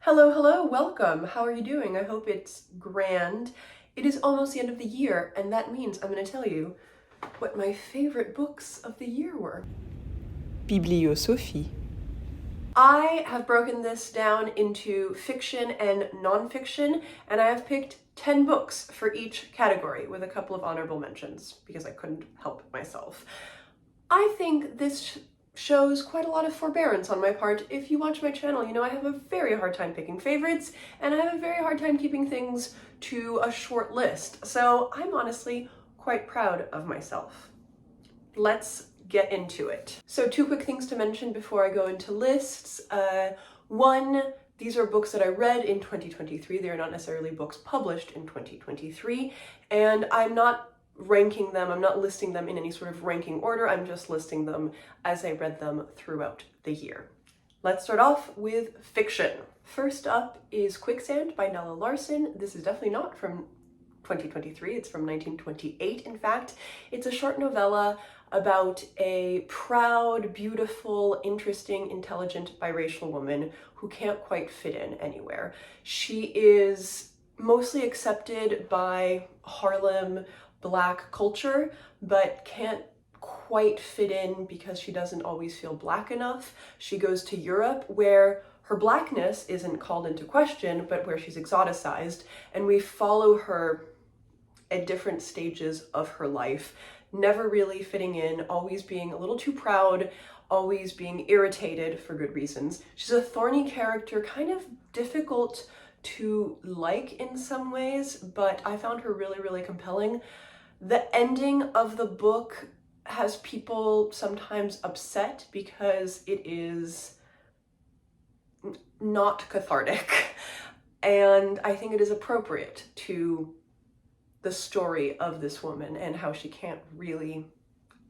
Hello, hello, welcome. How are you doing? I hope it's grand. It is almost the end of the year, and that means I'm going to tell you what my favorite books of the year were. Bibliosophie. I have broken this down into fiction and nonfiction, and I have picked 10 books for each category with a couple of honorable mentions because I couldn't help myself. I think this shows quite a lot of forbearance on my part. If you watch my channel, you know I have a very hard time picking favorites, and I have a very hard time keeping things to a short list. So I'm honestly quite proud of myself. Let's get into it. So 2 quick things to mention before I go into lists. One, these are books that I read in 2023. They are not necessarily books published in 2023, and I'm not ranking them, I'm not listing them in any sort of ranking order, I'm just listing them as I read them throughout the year. Let's start off with fiction. First up is Quicksand by Nella Larsen. This is definitely not from 2023, it's from 1928 in fact. It's a short novella about a proud, beautiful, interesting, intelligent, biracial woman who can't quite fit in anywhere. She is mostly accepted by Harlem Black culture, but can't quite fit in because she doesn't always feel Black enough. She goes to Europe where her Blackness isn't called into question, but where she's exoticized, and we follow her at different stages of her life, never really fitting in, always being a little too proud, always being irritated for good reasons. She's a thorny character, kind of difficult to like in some ways, but I found her really, really compelling. The ending of the book has people sometimes upset because it is not cathartic, and I think it is appropriate to the story of this woman and how she can't really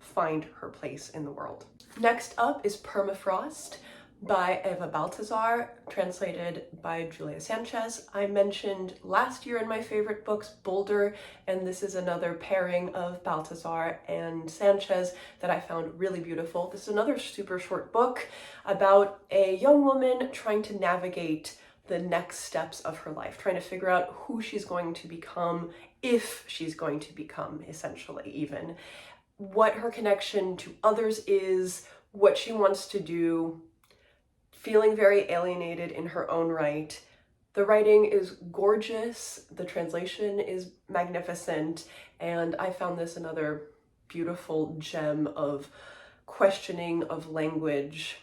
find her place in the world. Next up is Permafrost by Eva Baltasar, translated by Julia Sanches. I mentioned last year in my favorite books Boulder, and this is another pairing of Baltasar and Sanches that I found really beautiful. This is another super short book about a young woman trying to navigate the next steps of her life, trying to figure out who she's going to become, if she's going to become, essentially, even. What her connection to others is, what she wants to do, feeling very alienated in her own right. The writing is gorgeous, the translation is magnificent, and I found this another beautiful gem of questioning of language.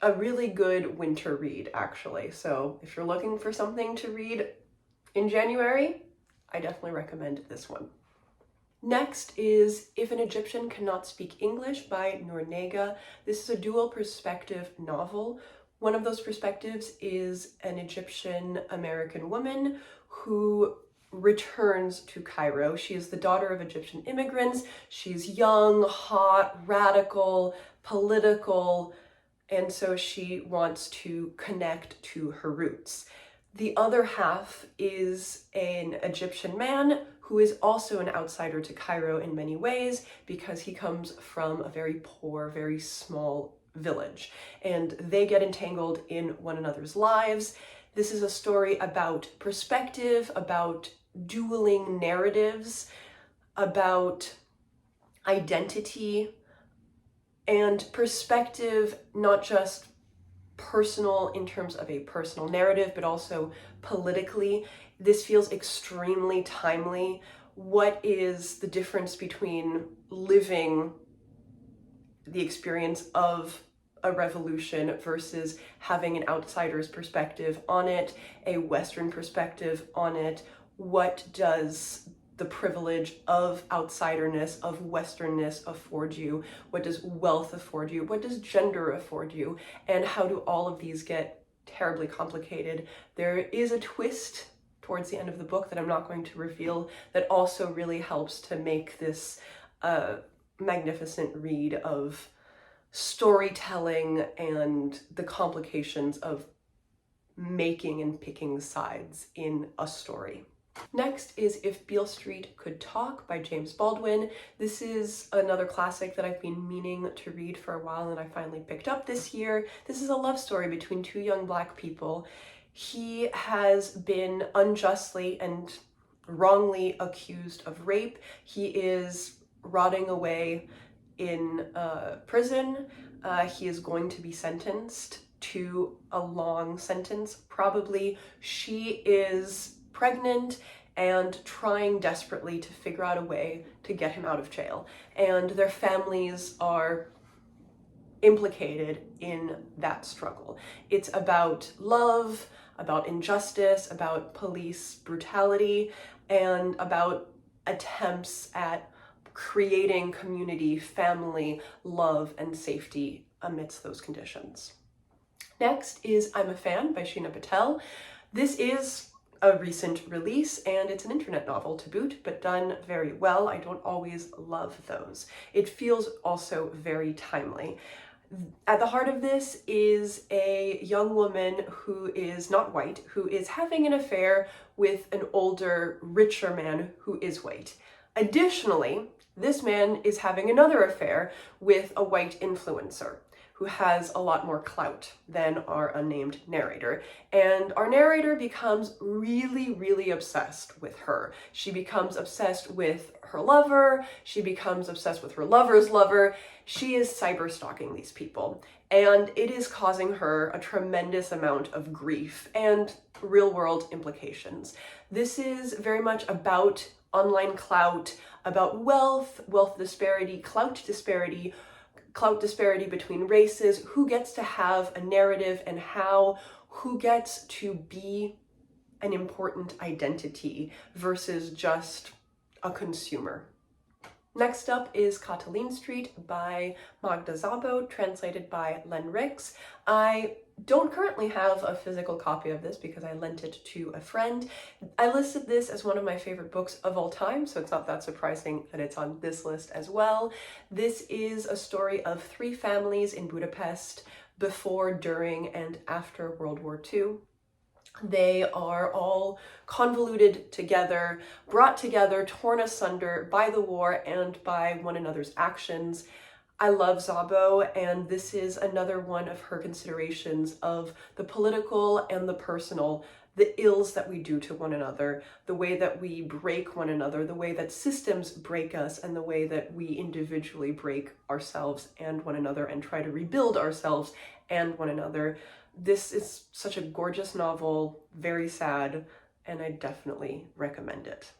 A really good winter read, actually. So if you're looking for something to read in January, I definitely recommend this one. Next is If an Egyptian Cannot Speak English by Noor Naga. This is a dual perspective novel. One of those perspectives is an Egyptian American woman who returns to Cairo. She is the daughter of Egyptian immigrants. She's young, hot, radical, political, and so she wants to connect to her roots. The other half is an Egyptian man who is also an outsider to Cairo in many ways because he comes from a very poor, very small village, and they get entangled in one another's lives. This is a story about perspective, about dueling narratives, about identity, and perspective, not just personal in terms of a personal narrative, but also politically. This feels extremely timely. What is the difference between living the experience of a revolution versus having an outsider's perspective on it, a Western perspective on it? What does the privilege of outsiderness, of Westernness afford you? What does wealth afford you? What does gender afford you? And how do all of these get terribly complicated? There is a twist towards the end of the book that I'm not going to reveal that also really helps to make this magnificent read of storytelling and the complications of making and picking sides in a story. Next is If Beale Street Could Talk by James Baldwin. This is another classic that I've been meaning to read for a while and I finally picked up this year. This is a love story between two young Black people. He has been unjustly and wrongly accused of rape. He is rotting away in prison. He is going to be sentenced to a long sentence, probably. She is pregnant and trying desperately to figure out a way to get him out of jail. And their families are implicated in that struggle. It's about love, about injustice, about police brutality, and about attempts at creating community, family, love, and safety amidst those conditions. Next is I'm a Fan by Sheena Patel. This is a recent release, and it's an internet novel to boot, but done very well. I don't always love those. It feels also very timely. At the heart of this is a young woman who is not white, who is having an affair with an older, richer man who is white. Additionally, this man is having another affair with a white influencer who has a lot more clout than our unnamed narrator. And our narrator becomes really, really obsessed with her. She becomes obsessed with her lover. She becomes obsessed with her lover's lover. She is cyber-stalking these people. And it is causing her a tremendous amount of grief and real-world implications. This is very much about online clout, about wealth disparity, clout disparity between races, who gets to have a narrative and how, who gets to be an important identity versus just a consumer. Next up is Katalin Street by Magda, Szabó, translated by Len Ricks. I don't currently have a physical copy of this because I lent it to a friend. I listed this as one of my favorite books of all time, so it's not that surprising that it's on this list as well. This is a story of 3 families in Budapest before, during, and after World War II. They are all convoluted together, brought together, torn asunder by the war and by one another's actions. I love Szabó, and this is another one of her considerations of the political and the personal, the ills that we do to one another, the way that we break one another, the way that systems break us, and the way that we individually break ourselves and one another and try to rebuild ourselves and one another. This is such a gorgeous novel, very sad, and I definitely recommend it.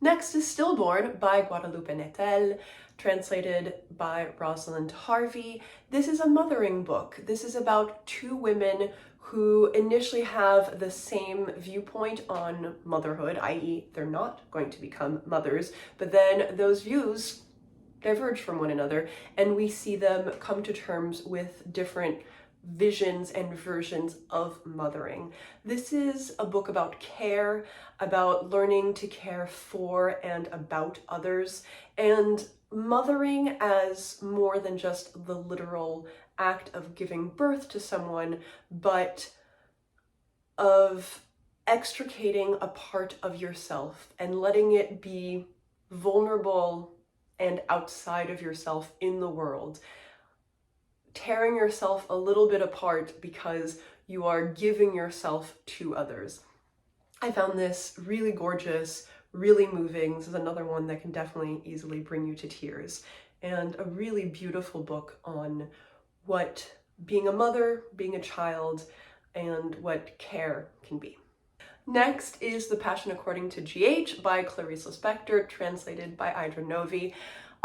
Next is Stillborn by Guadalupe Nettel, translated by Rosalind Harvey. This is a mothering book. This is about 2 women who initially have the same viewpoint on motherhood, i.e. they're not going to become mothers, but then those views diverge from one another, and we see them come to terms with different visions and versions of mothering. This is a book about care, about learning to care for and about others, and mothering as more than just the literal act of giving birth to someone, but of extricating a part of yourself and letting it be vulnerable and outside of yourself in the world. Tearing yourself a little bit apart because you are giving yourself to others. I found this really gorgeous, really moving. This is another one that can definitely easily bring you to tears, and a really beautiful book on what being a mother, being a child, and what care can be. Next is The Passion According to GH by Clarice Lispector, translated by Idra Novey.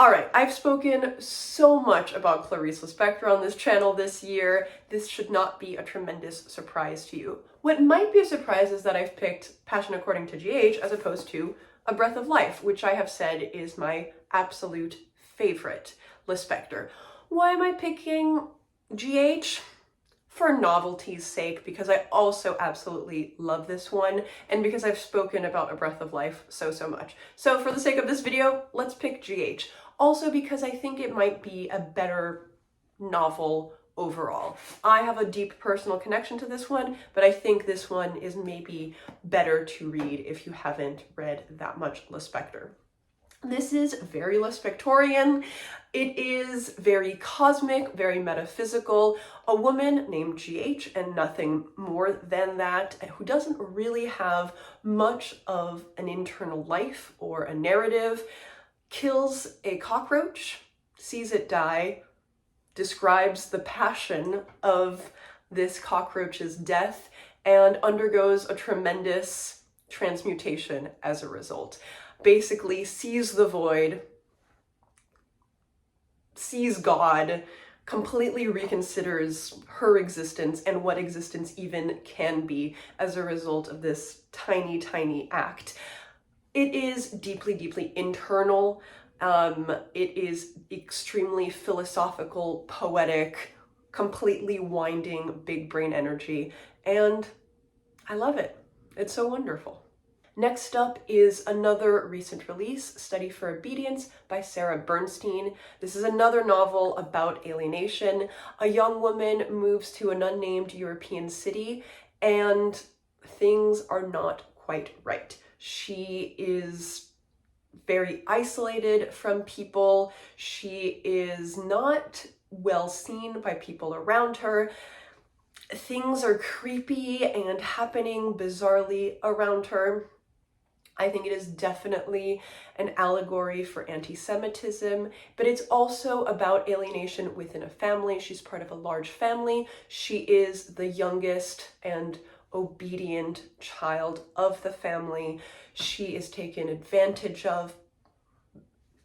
Alright, I've spoken so much about Clarice Lispector on this channel this year. This should not be a tremendous surprise to you. What might be a surprise is that I've picked Passion According to GH as opposed to A Breath of Life, which I have said is my absolute favorite Lispector. Why am I picking GH? For novelty's sake, because I also absolutely love this one, and because I've spoken about A Breath of Life so much. So for the sake of this video, let's pick GH. Also because I think it might be a better novel overall. I have a deep personal connection to this one, but I think this one is maybe better to read if you haven't read that much Lispector. This is very Lispectorian. It is very cosmic, very metaphysical. A woman named GH and nothing more than that, who doesn't really have much of an internal life or a narrative, kills a cockroach, sees it die, describes the passion of this cockroach's death, and undergoes a tremendous transmutation as a result. Basically sees the void, sees God, completely reconsiders her existence and what existence even can be as a result of this tiny, tiny act. It is deeply, deeply internal. It is extremely philosophical, poetic, completely winding, big brain energy, and I love it. It's so wonderful. Next up is another recent release, Study for Obedience by Sarah Bernstein. This is another novel about alienation. A young woman moves to an unnamed European city and things are not quite right. She is very isolated from people. She is not well seen by people around her. Things are creepy and happening bizarrely around her. I think it is definitely an allegory for anti-Semitism, but it's also about alienation within a family. She's part of a large family. She is the youngest and obedient child of the family. She is taken advantage of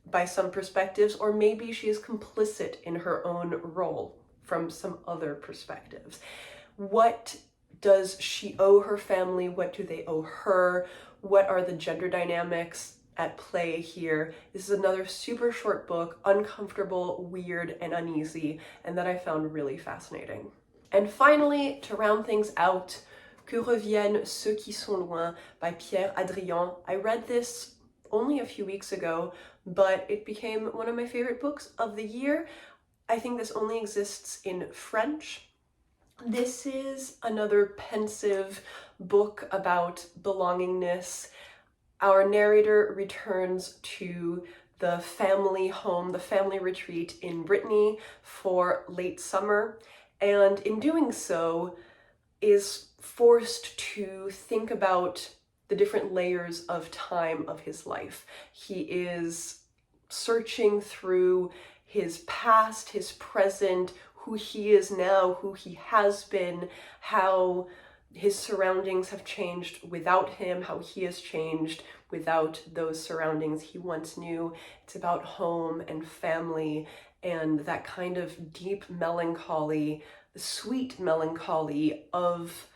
by some perspectives, or maybe she is complicit in her own role from some other perspectives. What does she owe her family? What do they owe her? What are the gender dynamics at play here? This is another super short book, uncomfortable, weird, and uneasy, and that I found really fascinating. And finally, to round things out, Que reviennent ceux qui sont loin by Pierre Adrian. I read this only a few weeks ago, but it became one of my favorite books of the year. I think this only exists in French. This is another pensive book about belongingness. Our narrator returns to the family home, the family retreat in Brittany for late summer, and in doing so is forced to think about the different layers of time of his life. He is searching through his past, his present, who he is now, who he has been, how his surroundings have changed without him, how he has changed without those surroundings he once knew. It's about home and family and that kind of deep melancholy, sweet melancholy of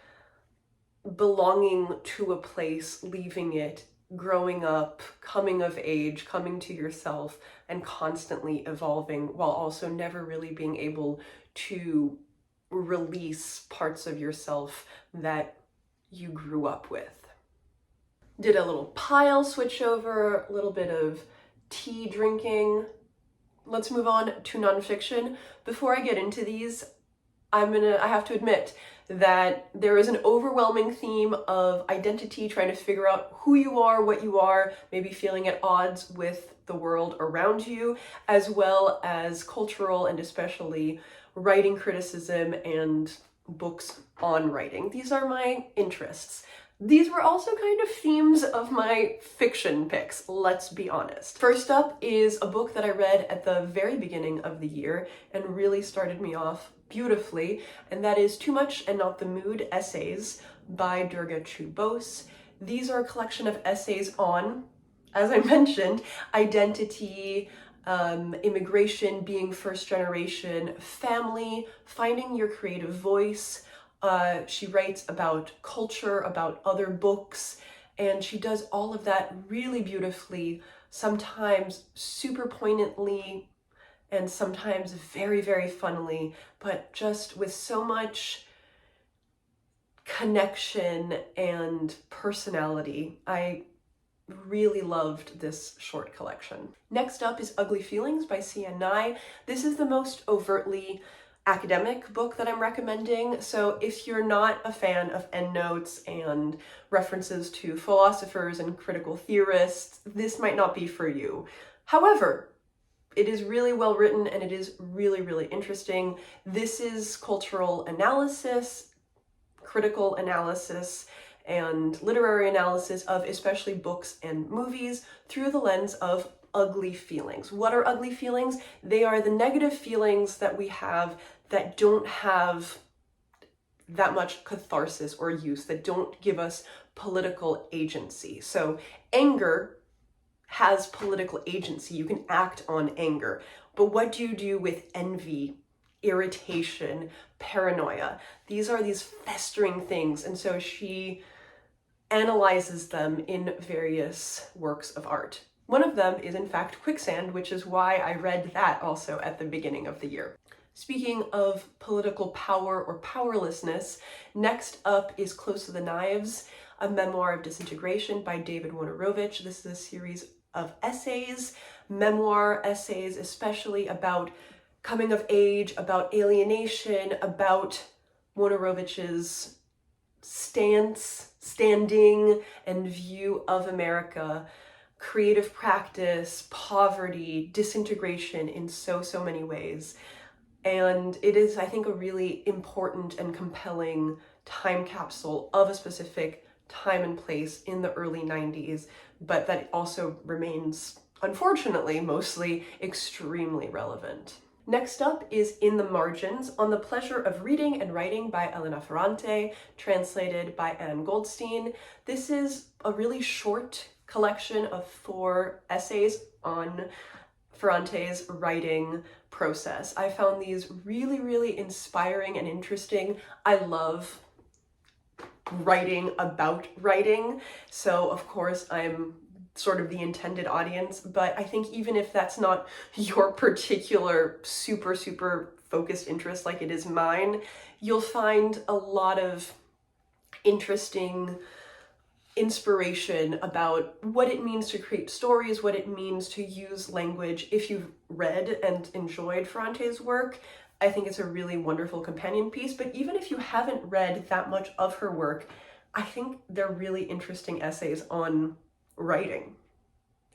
belonging to a place, leaving it, growing up, coming of age, coming to yourself, and constantly evolving while also never really being able to release parts of yourself that you grew up with. Did a little pile switch over, a little bit of tea drinking. Let's move on to nonfiction. Before I get into these, I have to admit that there is an overwhelming theme of identity, trying to figure out who you are, what you are, maybe feeling at odds with the world around you, as well as cultural and especially writing criticism and books on writing. These are my interests. These were also kind of themes of my fiction picks, let's be honest. First up is a book that I read at the very beginning of the year and really started me off beautifully, and that is Too Much and Not the Mood Essays by Durga Chew-Bose. These are a collection of essays on, as I mentioned, identity, immigration, being first generation, family, finding your creative voice. She writes about culture, about other books, and she does all of that really beautifully, sometimes super poignantly, and sometimes very, very funnily, but just with so much connection and personality. I really loved this short collection. Next up is Ugly Feelings by Sia Nye. This is the most overtly academic book that I'm recommending. So if you're not a fan of endnotes and references to philosophers and critical theorists, this might not be for you. However, it is really well written and it is really, really interesting. This is cultural analysis, critical analysis, and literary analysis of especially books and movies through the lens of ugly feelings. What are ugly feelings? They are the negative feelings that we have that don't have that much catharsis or use, that don't give us political agency. So anger has political agency. You can act on anger. But what do you do with envy, irritation, paranoia? These are these festering things. And so she analyzes them in various works of art. One of them is in fact Quicksand, which is why I read that also at the beginning of the year. Speaking of political power or powerlessness, next up is Close to the Knives, a memoir of disintegration by David Wojnarowicz. This is a series of essays, memoir essays, especially about coming of age, about alienation, about Wojnarowicz's standing and view of America, creative practice, poverty, disintegration in so many ways. And it is, I think, a really important and compelling time capsule of a specific time and place in the early 90s, but that also remains, unfortunately, mostly extremely relevant. Next up is In the Margins, On the Pleasure of Reading and Writing by Elena Ferrante, translated by Anne Goldstein. This is a really short collection of 4 essays on Ferrante's writing process. I found these really, really inspiring and interesting. I love writing about writing, so of course I'm sort of the intended audience, but I think even if that's not your particular super focused interest like it is mine, you'll find a lot of interesting inspiration about what it means to create stories, what it means to use language. If you've read and enjoyed Ferrante's work, I think it's a really wonderful companion piece, but even if you haven't read that much of her work, I think they're really interesting essays on writing.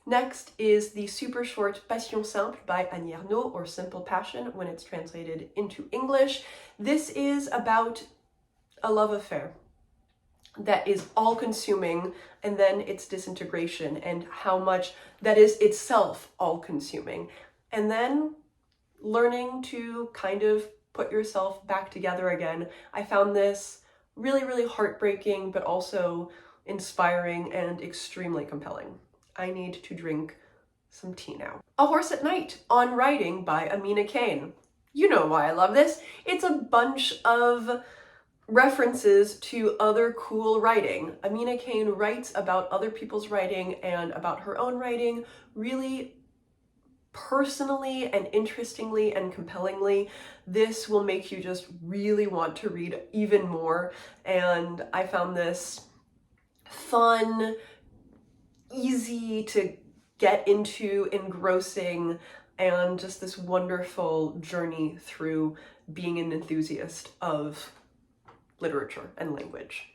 Next is the super short Passion Simple by Annie Ernaux, or Simple Passion when it's translated into English. This is about a love affair that is all-consuming, and then its disintegration, and how much that is itself all-consuming. And then learning to kind of put yourself back together again. I found this really, really heartbreaking, but also inspiring and extremely compelling. I need to drink some tea now. A Horse at Night, On Writing by Amina Kane. You know why I love this. It's a bunch of references to other cool writing. Amina Kane writes about other people's writing and about her own writing really personally and interestingly and compellingly. This will make you just really want to read even more, and I found this fun, easy to get into, engrossing, and just this wonderful journey through being an enthusiast of literature and language.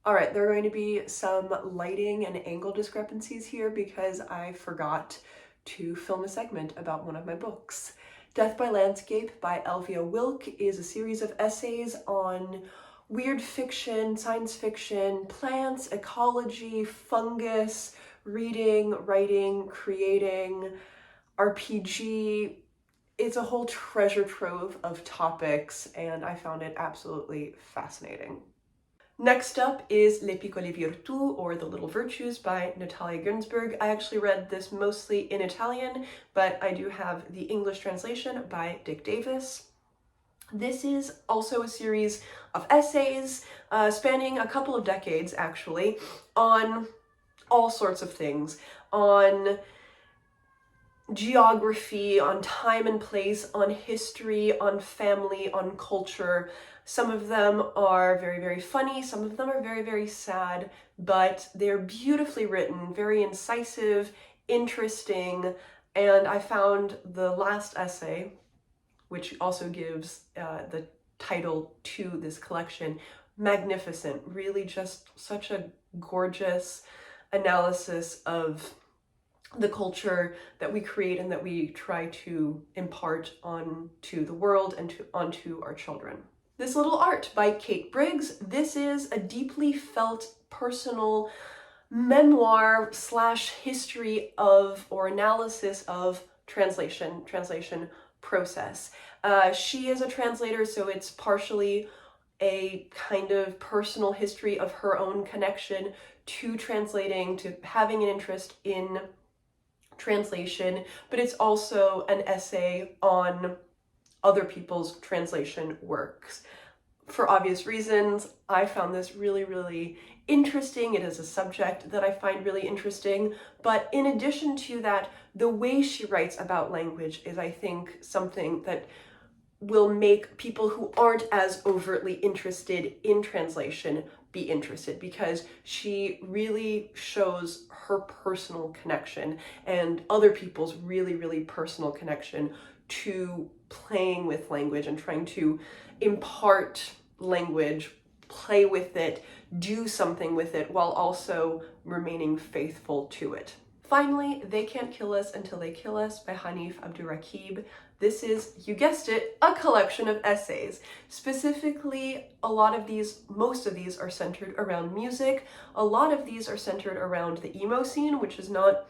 All right, there are going to be some lighting and angle discrepancies here because I forgot to film a segment about one of my books. Death by Landscape by Elvia Wilk is a series of essays on weird fiction, science fiction, plants, ecology, fungus, reading, writing, creating, RPG. It's a whole treasure trove of topics, and I found it absolutely fascinating. Next up is Le Piccole Virtù, or The Little Virtues by Natalia Ginzburg. I actually read this mostly in Italian, but I do have the English translation by Dick Davis. This is also a series of essays spanning a couple of decades, actually, on all sorts of things, on geography, on time and place, on history, on family, on culture. Some of them are very, very funny, some of them are very, very sad, but they're beautifully written, very incisive, interesting, and I found the last essay which also gives the title to this collection. Magnificent, really just such a gorgeous analysis of the culture that we create and that we try to impart onto the world and onto our children. This little art by Kate Briggs. This is a deeply felt personal memoir / history of, or analysis of, translation process. She is a translator, so it's partially a kind of personal history of her own connection to translating, to having an interest in translation, but it's also an essay on other people's translation works. For obvious reasons, I found this really, really interesting. It is a subject that I find really interesting, but in addition to that, the way she writes about language is, I think, something that will make people who aren't as overtly interested in translation be interested, because she really shows her personal connection and other people's really, really personal connection to playing with language and trying to impart language, play with it, do something with it, while also remaining faithful to it. Finally, They Can't Kill Us Until They Kill Us by Hanif Abdurraqib. This is, you guessed it, a collection of essays. Specifically, most of these are centered around music. A lot of these are centered around the emo scene, which is not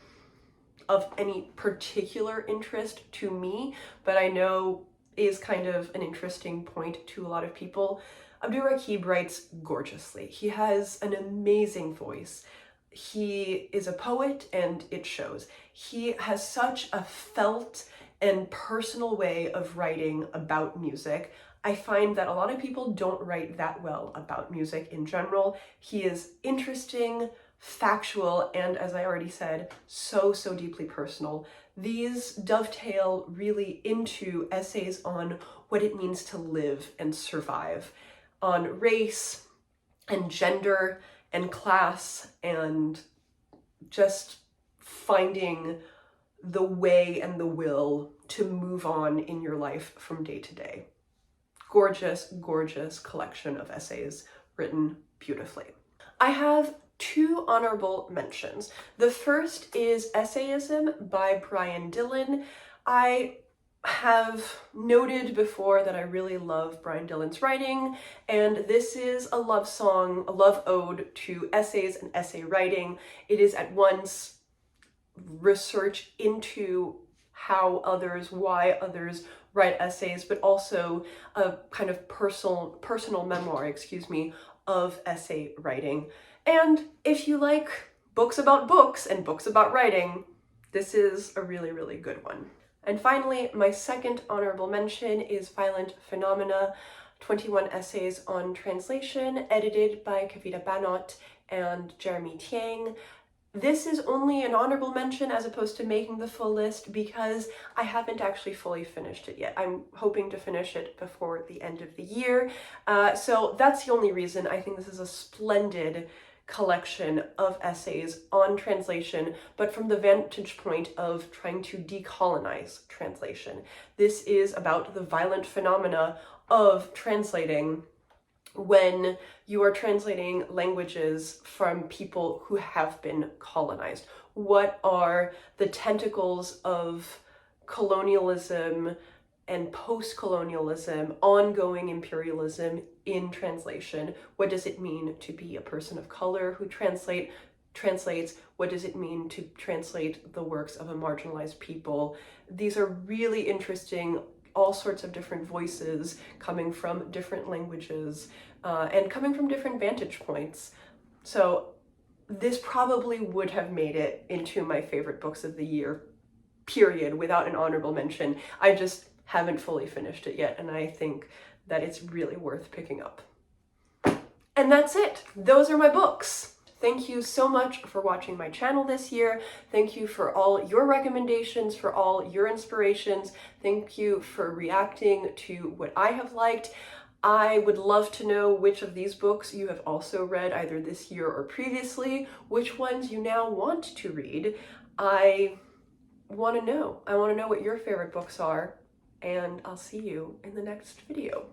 of any particular interest to me, but I know is kind of an interesting point to a lot of people. Abdurraqib writes gorgeously. He has an amazing voice. He is a poet, and it shows. He has such a felt and personal way of writing about music. I find that a lot of people don't write that well about music in general. He is interesting, factual, and, as I already said, so deeply personal. These dovetail really into essays on what it means to live and survive, on race and gender and class, and just finding the way and the will to move on in your life from day to day. Gorgeous, gorgeous collection of essays written beautifully. I have 2 honorable mentions. The first is Essayism by Brian Dillon. I have noted before that I really love Brian Dillon's writing, and this is a love song, a love ode to essays and essay writing. It is at once research into why others write essays, but also a kind of personal memoir, of essay writing. And if you like books about books and books about writing, this is a really, really good one. And finally, my second honorable mention is Violent Phenomena, 21 Essays on Translation, edited by Kavita Banot and Jeremy Tiang. This is only an honorable mention as opposed to making the full list because I haven't actually fully finished it yet. I'm hoping to finish it before the end of the year. So that's the only reason. I think this is a splendid collection of essays on translation, but from the vantage point of trying to decolonize translation. This is about the violent phenomena of translating when you are translating languages from people who have been colonized. What are the tentacles of colonialism and post-colonialism, ongoing imperialism in translation? What does it mean to be a person of color who translates? What does it mean to translate the works of a marginalized people? These are really interesting, all sorts of different voices coming from different languages and coming from different vantage points. So this probably would have made it into my favorite books of the year, period, without an honorable mention. I just haven't fully finished it yet, and I think that it's really worth picking up. And that's it. Those are my books. Thank you so much for watching my channel this year. Thank you for all your recommendations, for all your inspirations. Thank you for reacting to what I have liked. I would love to know which of these books you have also read either this year or previously, which ones you now want to read. I want to know. I want to know what your favorite books are. and I'll see you in the next video.